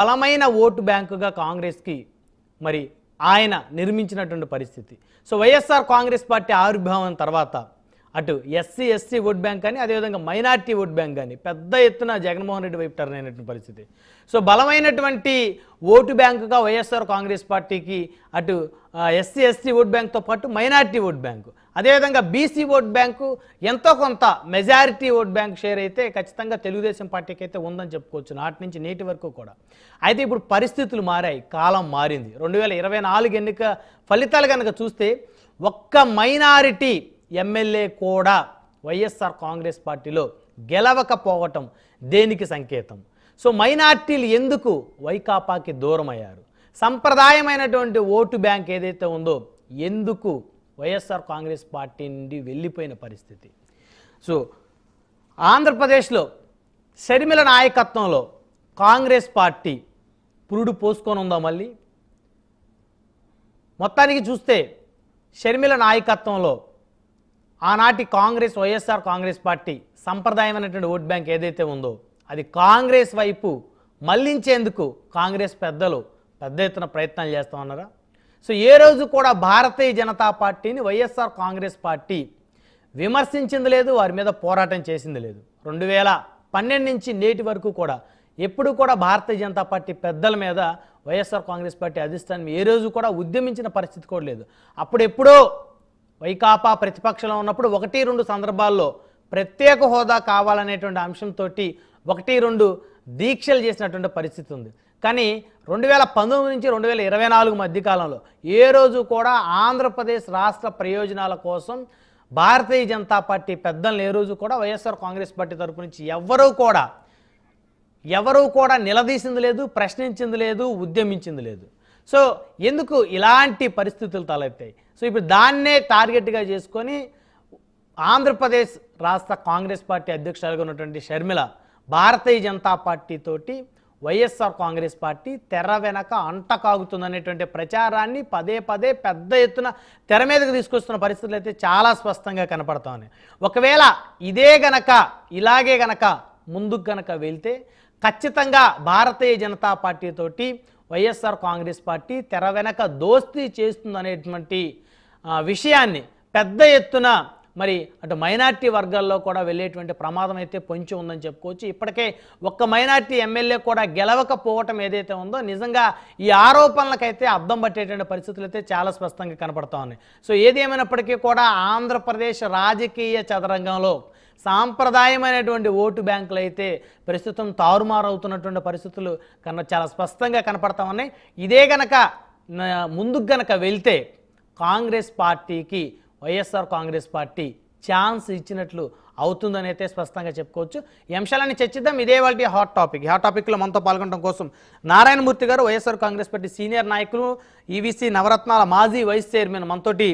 బలమైన ఓటు బ్యాంకుగా కాంగ్రెస్కి మరి ఆయన నిర్మించినటువంటి పరిస్థితి. సో వైఎస్ఆర్ కాంగ్రెస్ పార్టీ ఆవిర్భావం తర్వాత అటు ఎస్సీ ఎస్టీ ఓట్ బ్యాంక్ కానీ అదేవిధంగా మైనార్టీ ఓట్ బ్యాంక్ కానీ పెద్ద ఎత్తున జగన్మోహన్ రెడ్డి వైపు టర్న్ అయినటువంటి పరిస్థితి. సో బలమైనటువంటి ఓటు బ్యాంకుగా వైఎస్ఆర్ కాంగ్రెస్ పార్టీకి అటు ఎస్సీ ఎస్టీ ఓట్ బ్యాంక్తో పాటు మైనార్టీ ఓట్ బ్యాంకు, అదేవిధంగా బీసీ ఓట్ బ్యాంకు ఎంతో కొంత మెజారిటీ ఓట్ బ్యాంక్ షేర్ అయితే ఖచ్చితంగా తెలుగుదేశం పార్టీకి అయితే ఉందని చెప్పుకోవచ్చు నాటి నుంచి నేటి వరకు కూడా. అయితే ఇప్పుడు పరిస్థితులు మారాయి, కాలం మారింది. 2024 ఎన్నిక ఫలితాలు కనుక చూస్తే ఒక్క మైనారిటీ ఎమ్మెల్యే కూడా వైఎస్ఆర్ కాంగ్రెస్ పార్టీలో గెలవకపోవటం దేనికి సంకేతం? సో మైనార్టీలు ఎందుకు వైకాపాకి దూరం అయ్యారు? సంప్రదాయమైనటువంటి ఓటు బ్యాంక్ ఏదైతే ఉందో ఎందుకు వైఎస్ఆర్ కాంగ్రెస్ పార్టీ నుండి వెళ్ళిపోయిన పరిస్థితి? సో ఆంధ్రప్రదేశ్లో షర్మిల నాయకత్వంలో కాంగ్రెస్ పార్టీ పురుడు పోసుకొని ఉందా మళ్ళీ? మొత్తానికి చూస్తే షర్మిల నాయకత్వంలో ఆనాటి కాంగ్రెస్ వైఎస్ఆర్ కాంగ్రెస్ పార్టీ సంప్రదాయమైనటువంటి ఓట్ బ్యాంక్ ఏదైతే ఉందో అది కాంగ్రెస్ వైపు మళ్లించేందుకు కాంగ్రెస్ పెద్దలు పెద్ద ఎత్తున ప్రయత్నాలు చేస్తూ ఉన్నారా? సో ఏ రోజు కూడా భారతీయ జనతా పార్టీని వైఎస్ఆర్ కాంగ్రెస్ పార్టీ విమర్శించింది లేదు, వారి మీద పోరాటం చేసింది లేదు. 2012 నుంచి నేటి వరకు కూడా ఎప్పుడు కూడా భారతీయ జనతా పార్టీ పెద్దల మీద వైఎస్ఆర్ కాంగ్రెస్ పార్టీ అధిష్టానం ఏ రోజు కూడా ఉద్యమించిన పరిస్థితి కూడా లేదు. అప్పుడెప్పుడో వైకాపా ప్రతిపక్షంలో ఉన్నప్పుడు 1-2 సందర్భాల్లో ప్రత్యేక హోదా కావాలనేటువంటి అంశంతో 1-2 దీక్షలు చేసినటువంటి పరిస్థితి ఉంది. కానీ 2019 నుంచి 2024 మధ్యకాలంలో ఏ రోజు కూడా ఆంధ్రప్రదేశ్ రాష్ట్ర ప్రయోజనాల కోసం భారతీయ జనతా పార్టీ పెద్దలను ఏ రోజు కూడా వైఎస్ఆర్ కాంగ్రెస్ పార్టీ తరపు నుంచి ఎవరూ కూడా నిలదీసింది లేదు, ప్రశ్నించింది లేదు, ఉద్యమించింది లేదు. సో ఎందుకు ఇలాంటి పరిస్థితులు తలెత్తాయి? సో ఇప్పుడు దాన్నే టార్గెట్గా చేసుకొని ఆంధ్రప్రదేశ్ రాష్ట్ర కాంగ్రెస్ పార్టీ అధ్యక్షురాలుగా ఉన్నటువంటి షర్మిల భారతీయ జనతా పార్టీ తోటి వైఎస్ఆర్ కాంగ్రెస్ పార్టీ తెర వెనక అంటకాగుతుందనేటువంటి ప్రచారాన్ని పదే పదే పెద్ద ఎత్తున తెర మీదకి తీసుకొస్తున్న పరిస్థితులు అయితే చాలా స్పష్టంగా కనపడతా ఉన్నాయి. ఒకవేళ ఇలాగే గనక ముందుకు గనక వెళ్తే ఖచ్చితంగా భారతీయ జనతా పార్టీ తోటి వైఎస్ఆర్ కాంగ్రెస్ పార్టీ తెర వెనక దోస్తీ చేస్తుందనేటువంటి విషయాన్ని పెద్ద ఎత్తున మరి అటు మైనార్టీ వర్గాల్లో కూడా వెళ్ళేటువంటి ప్రమాదం అయితే పొంచి ఉందని చెప్పుకోవచ్చు. ఇప్పటికే ఒక్క మైనార్టీ ఎమ్మెల్యే కూడా గెలవకపోవటం ఏదైతే ఉందో నిజంగా ఈ ఆరోపణలకైతే అద్దం పట్టేటువంటి పరిస్థితులు అయితే చాలా స్పష్టంగా కనపడతా ఉన్నాయి. సో ఏది ఏమైనప్పటికీ కూడా ఆంధ్రప్రదేశ్ రాజకీయ చదరంగంలో సాంప్రదాయమైనటువంటి ఓటు బ్యాంకులు అయితే ప్రస్తుతం తారుమారవుతున్నటువంటి పరిస్థితులు చాలా స్పష్టంగా కనపడతా ఉన్నాయి. ఇదే గనక ముందుకు గనక వెళ్తే కాంగ్రెస్ పార్టీకి వైఎస్ఆర్ కాంగ్రెస్ పార్టీ ఛాన్స్ ఇచ్చినట్లు అవుతుందని అయితే స్పష్టంగా చెప్పుకోవచ్చు. ఈ అంశాలన్నీ చర్చిద్దాం. ఇదే వాళ్ళ హాట్ టాపిక్లో మనతో పాల్గొనడం కోసం నారాయణమూర్తి గారు వైఎస్ఆర్ కాంగ్రెస్ పార్టీ సీనియర్ నాయకులు, ఈవీసీ నవరత్నాల మాజీ వైస్ చైర్మన్ మనతోటి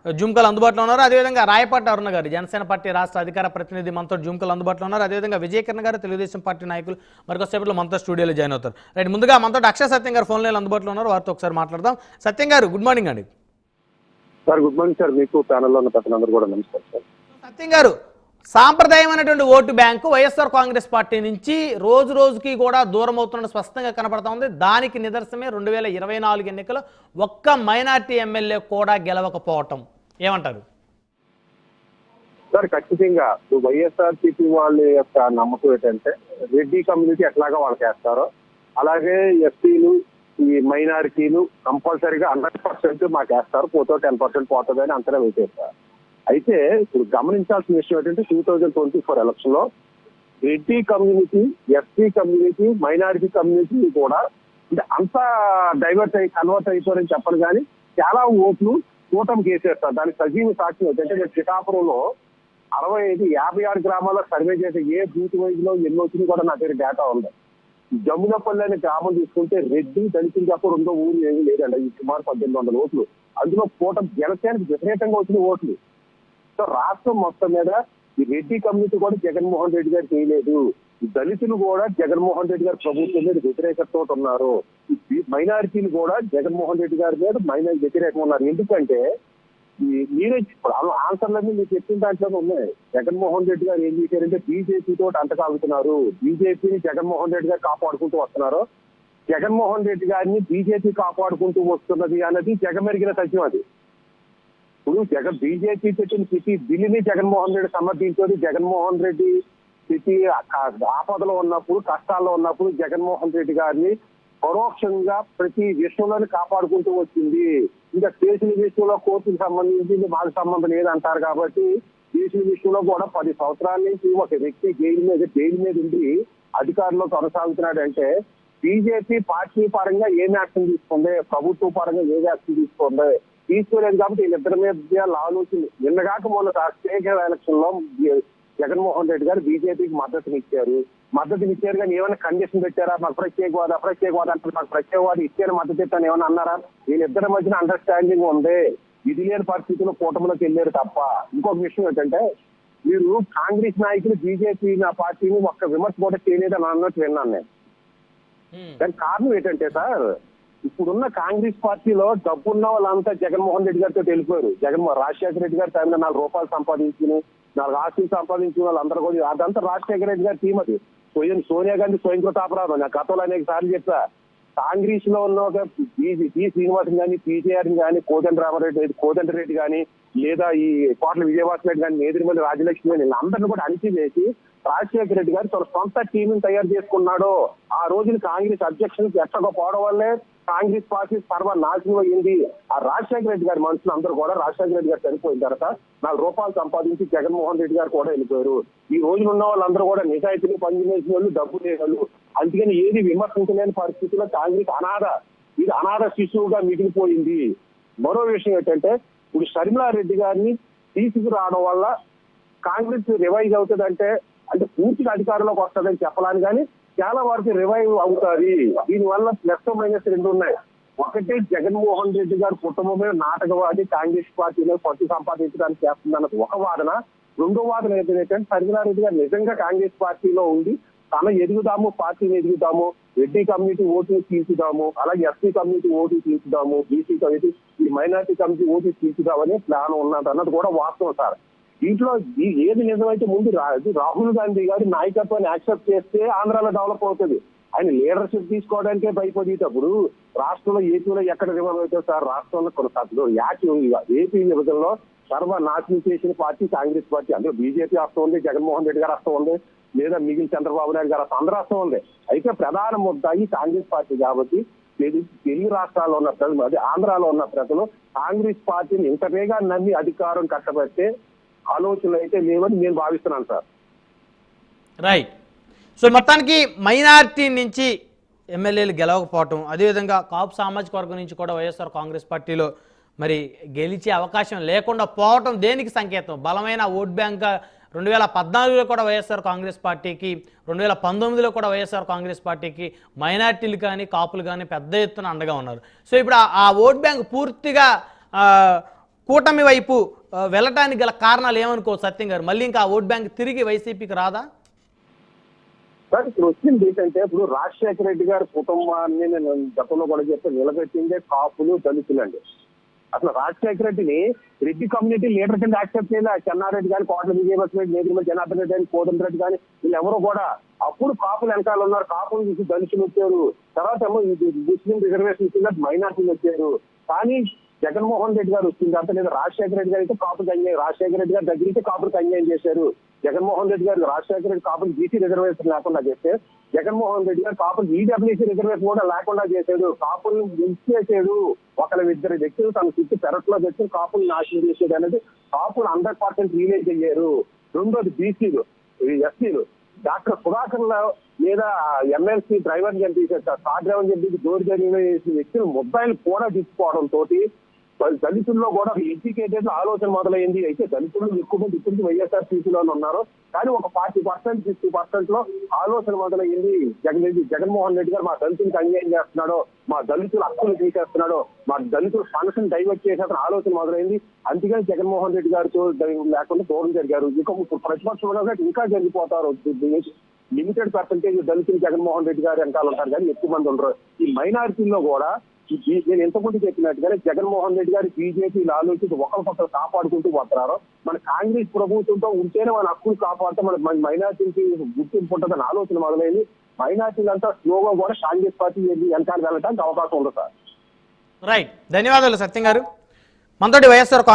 జూమ్కల్ అందుబాటులో ఉన్నారు. అదేవిధంగా రాయపాటి అరుణ గారు జనసేన పార్టీ రాష్ట్ర అధికార ప్రతినిధి మనతో జూమ్కల్ అందుబాటులో ఉన్నారు. అదేవిధంగా విజయకిరణ్ గారు తెలుగుదేశం పార్టీ నాయకులు మరికొసేపట్లో మనతో స్టూడియోలో జాయిన్ అవుతారు. రైట్, ముందుగా మనతో అక్షయ సత్యం గారు ఫోన్ లైన్ అందుబాటులో ఉన్నారు, వారితో ఒకసారి మాట్లాడదాం. సత్యం గారు గుడ్ మార్నింగ్ అండి. సార్ గుడ్ మార్నింగ్ సార్, మీకు ప్యానెల్లో ఉన్న ప్రజలందరూ కూడా నమస్కారం సార్. సత్యం గారు, సాంప్రదాయమైనటువంటి vote bank YSR Congress party నుంచి రోజు రోజుకి కూడా దూరం అవుతున్న స్పష్టంగా కనపడతా ఉంది. దానికి నిదర్శనమే 2024 ఎన్నికల్లో ఒక్క మైనార్టీ ఎమ్మెల్యే కూడా గెలవకపోవటం, ఏమంటారు? సార్ ఖచ్చితంగా వైఎస్ఆర్సీపీ వాళ్ళ యొక్క నమ్మకం ఏంటంటే రెడ్డి కమ్యూనిటీ ఎట్లాగా వాళ్ళకి వేస్తారో అలాగే ఎస్సీలు ఈ మైనారిటీలు కంపల్సరీగా 100% మాకు వేస్తారు, 10% పోతుంది అని అంతనే వేసేస్తారు. అయితే ఇప్పుడు గమనించాల్సిన విషయం ఏంటంటే 2024 ఎలక్షన్ లో Reddy community, SC community, minority community కూడా అంటే అంతా కన్వర్ట్ అయిపోరని చెప్పను కానీ చాలా ఓట్లు కూటమికి వేసేస్తారు. దానికి సజీవ సాక్ష్యం ఏంటంటే నేను శ్రీకాకుళంలో 56 గ్రామాల్లో సర్వే చేసే ఏ బూత్ వైజ్ లో ఎన్ని వచ్చినాయి కూడా నా దగ్గర డేటా ఉంది. జమునపల్లి అనే గ్రామం తీసుకుంటే రెడ్డి దళితులు తప్ప రెండో ఊరు ఏమీ లేదండి. ఈ సుమారు 1800 ఓట్లు. అందులో కూటమి జనసేనకు వ్యతిరేకంగా వచ్చిన ఓట్లు. సో రాష్ట్రం మొత్తం మీద ఈ రెడ్డి కమ్యూనిటీ కూడా జగన్మోహన్ రెడ్డి గారు చేయలేదు, దళితులు కూడా జగన్మోహన్ రెడ్డి గారి ప్రభుత్వం మీద వ్యతిరేకతతో ఉన్నారు, మైనారిటీలు కూడా జగన్మోహన్ రెడ్డి గారి మీద వ్యతిరేకంగా ఉన్నారు. ఎందుకంటే మీరే ఆన్సర్లన్నీ మీరు చెప్పిన దాంట్లోనే ఉన్నాయి. జగన్మోహన్ రెడ్డి గారు ఏం చేశారంటే బీజేపీ తోటి అంటకాగుతున్నారు, బీజేపీని జగన్మోహన్ రెడ్డి గారు కాపాడుకుంటూ వస్తున్నారు. జగన్మోహన్ రెడ్డి గారిని బీజేపీ కాపాడుకుంటూ వస్తున్నది అన్నది జగమెరిగిన సత్యం అది. ఇప్పుడు బీజేపీ పెట్టిన ప్రతి బిల్లుని జగన్మోహన్ రెడ్డి సమర్థించేది. జగన్మోహన్ రెడ్డి స్థితి ఆపదలో ఉన్నప్పుడు, కష్టాల్లో ఉన్నప్పుడు జగన్మోహన్ రెడ్డి గారిని పరోక్షంగా ప్రతి విషయంలోనే కాపాడుకుంటూ వచ్చింది. ఇంకా కేసుల విషయంలో కోర్టుకు సంబంధించి మాకు సంబంధం లేదంటారు కాబట్టి కేసుల విషయంలో కూడా 10 సంవత్సరాల నుంచి ఒక వ్యక్తి జైలు మీద ఉండి అధికారంలో కొనసాగుతున్నాడంటే బీజేపీ పార్టీ పరంగా ఏం యాక్షన్ తీసుకుంది, ప్రభుత్వ పరంగా ఏ యాక్షన్ తీసుకుంది, తీసుకోలేదు. కాబట్టి వీళ్ళిద్దరి మీద ఆలోచన నిన్నగాక మొన్న స్టేట్ ఎలక్షన్ లో జగన్మోహన్ రెడ్డి గారు బీజేపీకి మద్దతునిచ్చారు కానీ ఏమైనా కండిషన్ పెట్టారా? మాకు ప్రత్యేక హోదా అంటే మాకు ప్రత్యేక హోదా ఇచ్చారు మద్దతు ఇస్తాను ఏమైనా అన్నారా? వీళ్ళిద్దరి మధ్యన అండర్స్టాండింగ్ ఉంది. విధి లేని పరిస్థితుల్లో కూటమిలోకి వెళ్ళారు తప్ప. ఇంకొక విషయం ఏంటంటే మీరు కాంగ్రెస్ నాయకులు బీజేపీ పార్టీని ఒక్క విమర్శ కూడా చేయలేదని అన్నట్టు విన్నాను నేను. దానికి కారణం ఏంటంటే సార్, ఇప్పుడున్న కాంగ్రెస్ పార్టీలో డబ్బున్న వాళ్ళంతా జగన్మోహన్ రెడ్డి గారితో వెళ్ళిపోయారు. రాజశేఖర రెడ్డి గారి టైంలో 4 రూపాయలు సంపాదించుకుని 4 ఆస్తులు సంపాదించిన వాళ్ళందరూ కూడా అదంతా రాజశేఖర రెడ్డి గారి టీం. అది సోనియా గాంధీ స్వయంకృత అపరాధం. నా గతంలో అనేక సార్లు చెప్పా. కాంగ్రెస్ లో ఉన్న ఒక పి శ్రీనివాసన్ కానీ, పీజేఆర్ కానీ, కోదండరెడ్డి కానీ, లేదా ఈ కోట్ల విజయవాస రెడ్డి కానీ, నేదురుమల్లి రాజలక్ష్మి కానీ అందరిని కూడా అణిచివేసి రాజశేఖర రెడ్డి గారు తన సొంత టీంని తయారు చేసుకున్నాడు. ఆ రోజున కాంగ్రెస్ అధ్యక్షులకు ఎట్టకపోవడం వల్లే కాంగ్రెస్ పార్టీ సర్వనాశనం అయ్యింది. ఆ రాజశేఖర రెడ్డి గారి మనుషులు అందరూ కూడా రాజశేఖర రెడ్డి గారు చనిపోయిన తర్వాత 4 రూపాయలు సంపాదించి జగన్మోహన్ రెడ్డి గారు కూడా వెళ్ళిపోయారు. ఈ రోజున ఉన్న వాళ్ళందరూ కూడా నిజాయితీని పనిచేసిన వాళ్ళు, డబ్బు లేని వాళ్ళు. అందుకని ఏది విమర్శించలేని పరిస్థితిలో కాంగ్రెస్ అనాథ శిశువుగా మిగిలిపోయింది. మరో విషయం ఏంటంటే ఇప్పుడు షర్మిలారెడ్డి గారిని తీసుకురావడం వల్ల కాంగ్రెస్ రివైజ్ అవుతుందంటే అంటే పూర్తిగా అధికారంలోకి వస్తుందని చెప్పాలని కానీ చాలా వరకు రివైవ్ అవుతుంది. దీనివల్ల ప్లస్ మైనస్ 2 ఉన్నాయి. ఒకటి, జగన్మోహన్ రెడ్డి గారి కుటుంబమే నాటకవాది, కాంగ్రెస్ పార్టీలో పట్టు సంపాదించడానికి చేస్తుందన్నది ఒక వాదన. రెండో వాదన ఏంటంటే షర్మిలారెడ్డి గారు నిజంగా కాంగ్రెస్ పార్టీలో ఉండి తన పార్టీని ఎదుగుదాము, రెడ్డి కమ్యూనిటీ ఓటు తీర్చుదాము, అలాగే ఎస్సీ కమ్యూనిటీ ఓటు తీర్చుదాము, బీసీ కమ్యూనిటీ, ఈ మైనార్టీ కమ్యూనిటీ ఓటు తీర్చుదామని ప్లాన్ ఉన్నది అన్నది కూడా వాస్తవం సార్. దీంట్లో ఏది నిజమైతే ముందు రాహుల్ గాంధీ గారి నాయకత్వాన్ని యాక్సెప్ట్ చేస్తే ఆంధ్రాలో డెవలప్ అవుతుంది. ఆయన లీడర్షిప్ తీసుకోవడానికే భయపడేటప్పుడు రాష్ట్రంలో ఏపీలో ఎక్కడ రివైవ్ అవుతుంది సార్? రాష్ట్రంలో ఏపీ విభజనలో సర్వనాశనం చేసిన పార్టీ కాంగ్రెస్ పార్టీ. అందులో బీజేపీ వస్తూ ఉంది, జగన్మోహన్ రెడ్డి గారు వస్తూ ఉంది, లేదా మిగిలిన చంద్రబాబు నాయుడు గారు అందరూ వస్తూ ఉంది. అయితే ప్రధాన ముద్దాయి కాంగ్రెస్ పార్టీ కాబట్టి తెలుగు రాష్ట్రాల్లో ఉన్న ప్రజలు, అదే ఆంధ్రాలో ఉన్న ప్రజలు కాంగ్రెస్ పార్టీని ఇంతగా నమ్మి అధికారం కట్టబెట్టే ఆలోచనలు అయితే లేవని నేను భావిస్తున్నాను సార్. రైట్. సో మొత్తానికి మైనారిటీ నుంచి ఎమ్మెల్యేలు గెలవకపోవటం, అదేవిధంగా కాపు సామాజిక వర్గం నుంచి కూడా వైఎస్ఆర్ కాంగ్రెస్ పార్టీలో మరి గెలిచే అవకాశం లేకుండా పోవటం దేనికి సంకేతం? బలమైన ఓట్ బ్యాంక్ 2014లో కూడా వైఎస్ఆర్ కాంగ్రెస్ పార్టీకి, 2019లో కూడా వైఎస్ఆర్ కాంగ్రెస్ పార్టీకి మైనార్టీలు కానీ కాపులు కానీ పెద్ద ఎత్తున అండగా ఉన్నారు. సో ఇప్పుడు ఆ ఓట్ బ్యాంక్ పూర్తిగా కూటమి వైపు వెళ్ళటానికి గల కారణాలు ఏమనుకోవచ్చు సత్యం గారు? మళ్ళీ ఇంకా ఓట్ బ్యాంక్ తిరిగి వైసీపీకి రాదా? సార్ ఇప్పుడు వచ్చింది ఏంటంటే ఇప్పుడు రాజశేఖర రెడ్డి గారి కుటుంబాన్ని నేను గతంలో కూడా చెప్తే నిలబెట్టిందే కాపులు, దళితులు అండి. అసలు రాజశేఖర రెడ్డిని రెడ్డి కమ్యూనిటీ లీడర్ కింద యాక్సెప్ట్ చేయలేదు. చెన్నారెడ్డి కానీ, కోట్ల విజయవర్ధన్, నేదురుమల్లి జనార్దన్ రెడ్డి కానీ, కోదండరెడ్డి కానీ వీళ్ళెవరూ కూడా అప్పుడు కాపులు వెనకాల ఉన్నారు. కాపులు చూసి దళితులు వచ్చారు. తర్వాత ఏమో ముస్లిం రిజర్వేషన్ ఇచ్చినట్టు మైనార్టీలు వచ్చారు. కానీ జగన్మోహన్ రెడ్డి గారు వచ్చింది అంత లేదా రాజశేఖర రెడ్డి గారు అయితే కాపులకు అన్యాయం, రాజశేఖర రెడ్డి గారి దగ్గరికి కాపులకు అన్యాయం చేశారు. జగన్మోహన్ రెడ్డి గారు రాజశేఖర రెడ్డి కాపులు బీసీ రిజర్వేషన్ లేకుండా చేస్తే జగన్మోహన్ రెడ్డి గారు కాపులు ఈడబ్ల్యూసీ రిజర్వేషన్ కూడా లేకుండా చేశాడు. కాపుల్ని చేసాడు. ఇద్దరు వ్యక్తులు తన చుట్టూ పెరట్లో పెట్టి కాపులు నాశనం చేసేది అనేది కాపులు 100% రియలైజ్ అయ్యారు. రెండోది బీసీలు, ఎస్సీలు, డాక్టర్ సుధాకర్ లేదా ఎమ్మెల్సీ డ్రైవర్ చెప్పి కార్ డ్రైవర్ చెప్పి డోర్ డెలివరీ చేసిన వ్యక్తులు ముద్దాయిలు కూడా తీసుకోవడం తోటి దళితుల్లో కూడా ఒక ఎడ్యుకేటెడ్ ఆలోచన మొదలైంది. అయితే దళితులు ఎక్కువ మంది ఇప్పటికీ వైఎస్ఆర్సీపీలో ఉన్నారు. కానీ ఒక 40%, 50% లో ఆలోచన మొదలైంది. జగన్మోహన్ రెడ్డి గారు మా దళితులకు అన్యాయం చేస్తున్నాడు, మా దళితుల హక్కులు తీసేస్తున్నాడు, మా దళితుల ఫంక్షన్ డైవర్ట్ చేసేసిన ఆలోచన మొదలైంది. అందుకని జగన్మోహన్ రెడ్డి గారితో లేకుండా దూరం జరిగారు. ఇంకా ప్రతిపక్షంలో ఇంకా జరిగిపోతారు. లిమిటెడ్ పర్సెంటేజ్ దళితులు జగన్మోహన్ రెడ్డి గారు వెనకాల ఉంటారు కానీ ఎక్కువ మంది ఉండరు. ఈ మైనారిటీల్లో కూడా నేను ఎంతమంది చెప్పినట్టుగానే జగన్మోహన్ రెడ్డి గారు బీజేపీలు ఆలోచించి ఒకరికొకరు కాపాడుకుంటూ పోతున్నారు. మన కాంగ్రెస్ ప్రభుత్వంతో ఉంటేనే మన హక్కులు కాపాడితే మన మైనారిటీకి గుర్తింపు ఉంటుందని ఆలోచన మొదలైంది. మైనార్టీలంతా స్లోగా కూడా కాంగ్రెస్ పార్టీ వెనకాల వెళ్ళడానికి అవకాశం ఉంది సార్. రైట్, ధన్యవాదాలు సత్యం గారు. మనతోటి వైఎస్ఆర్